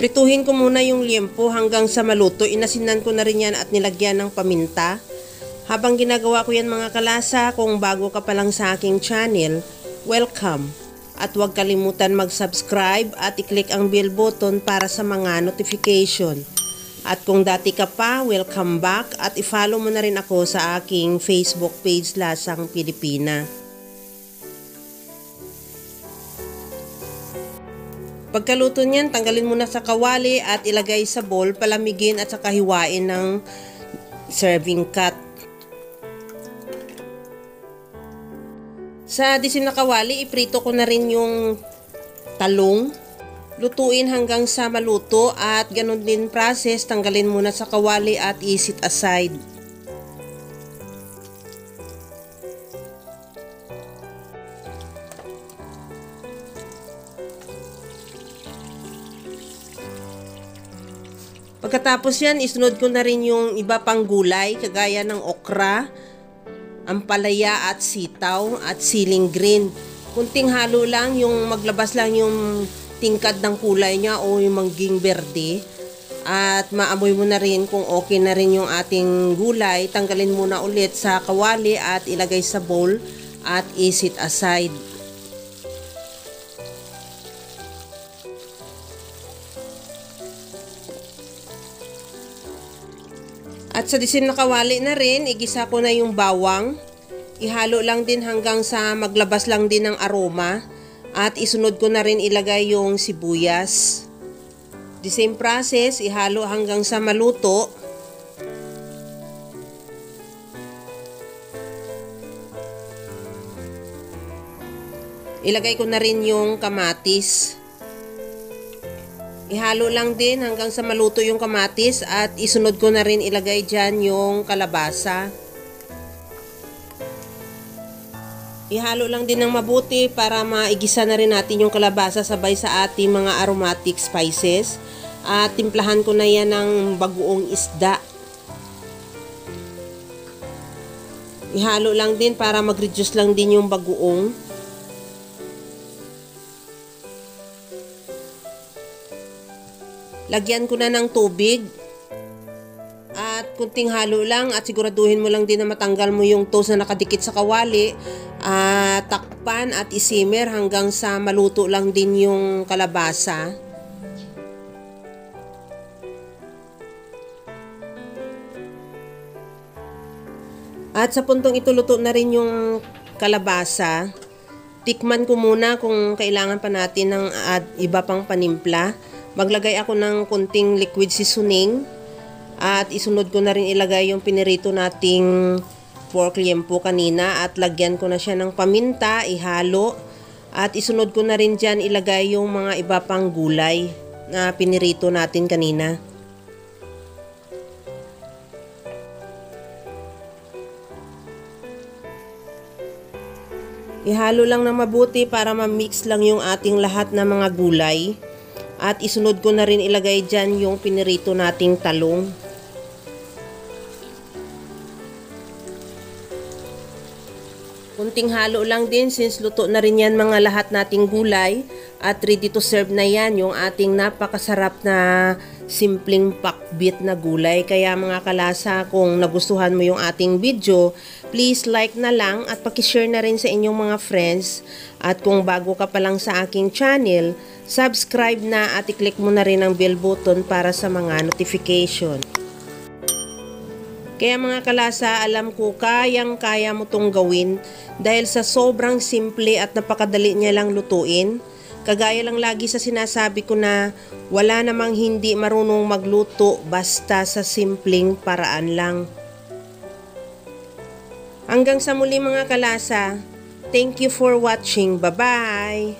Prituhin ko muna yung liempo hanggang sa maluto. Inasinan ko na rin yan at nilagyan ng paminta. Habang ginagawa ko yan mga kalasa, kung bago ka pa lang sa aking channel, welcome. At huwag kalimutan mag-subscribe at i-click ang bell button para sa mga notification. At kung dati ka pa, welcome back at i-follow mo na rin ako sa aking Facebook page Lasang Pilipina. Pagkaluto niyan, tanggalin muna sa kawali at ilagay sa bowl, palamigin at saka hiwain ng serving cut. Sa disim na kawali, iprito ko na rin yung talong. Lutuin hanggang sa maluto at ganun din process, tanggalin muna sa kawali at isit aside. Pagkatapos yan, isunod ko na rin yung iba pang gulay, kagaya ng okra, ampalaya at sitaw at siling green. Kunting halo lang, yung maglabas lang yung tingkad ng kulay niya o yung maging berde. At maamoy mo na rin kung okay na rin yung ating gulay. Tanggalin muna ulit sa kawali at ilagay sa bowl at isit aside. At sa disim na kawali na rin, igisa ko na yung bawang. Ihalo lang din hanggang sa maglabas lang din ng aroma. At isunod ko na rin ilagay yung sibuyas. The same process, ihalo hanggang sa maluto. Ilagay ko na rin yung kamatis. Ihalo lang din hanggang sa maluto yung kamatis at isunod ko na rin ilagay dyan yung kalabasa. Ihalo lang din ng mabuti para maigisa na rin natin yung kalabasa sabay sa ating mga aromatic spices. At timplahan ko na yan ng bagoong isda. Ihalo lang din para mag-reduce lang din yung bagoong. Lagyan ko na ng tubig at kunting halo lang at siguraduhin mo lang din na matanggal mo yung toast na nakadikit sa kawali at takpan at isimmer hanggang sa maluto lang din yung kalabasa. At sa puntong ito luto na rin yung kalabasa. Tikman ko muna kung kailangan pa natin ng iba pang panimpla. Maglagay ako ng kunting liquid seasoning at isunod ko na rin ilagay yung pinirito nating pork liempo kanina at lagyan ko na siya ng paminta, ihalo at isunod ko na rin dyan ilagay yung mga iba pang gulay na pinirito natin kanina. Ihalo lang na mabuti para ma-mix lang yung ating lahat ng mga gulay. At isunod ko na rin ilagay dyan yung pinirito nating talong. Kunting halo lang din since luto na rin yan mga lahat nating gulay. At ready to serve na yan yung ating napakasarap na simpleng pakbit na gulay. Kaya mga kalasa, kung nagustuhan mo yung ating video, please like na lang at pakishare na rin sa inyong mga friends. At kung bago ka pa lang sa aking channel, subscribe na at i-click mo na rin ang bell button para sa mga notification. Kaya mga kalasa, alam ko kayang-kaya mo tong gawin dahil sa sobrang simple at napakadali niya lang lutuin. Kagaya lang lagi sa sinasabi ko na wala namang hindi marunong magluto basta sa simpleng paraan lang. Hanggang sa muli mga kalasa, thank you for watching. Bye-bye!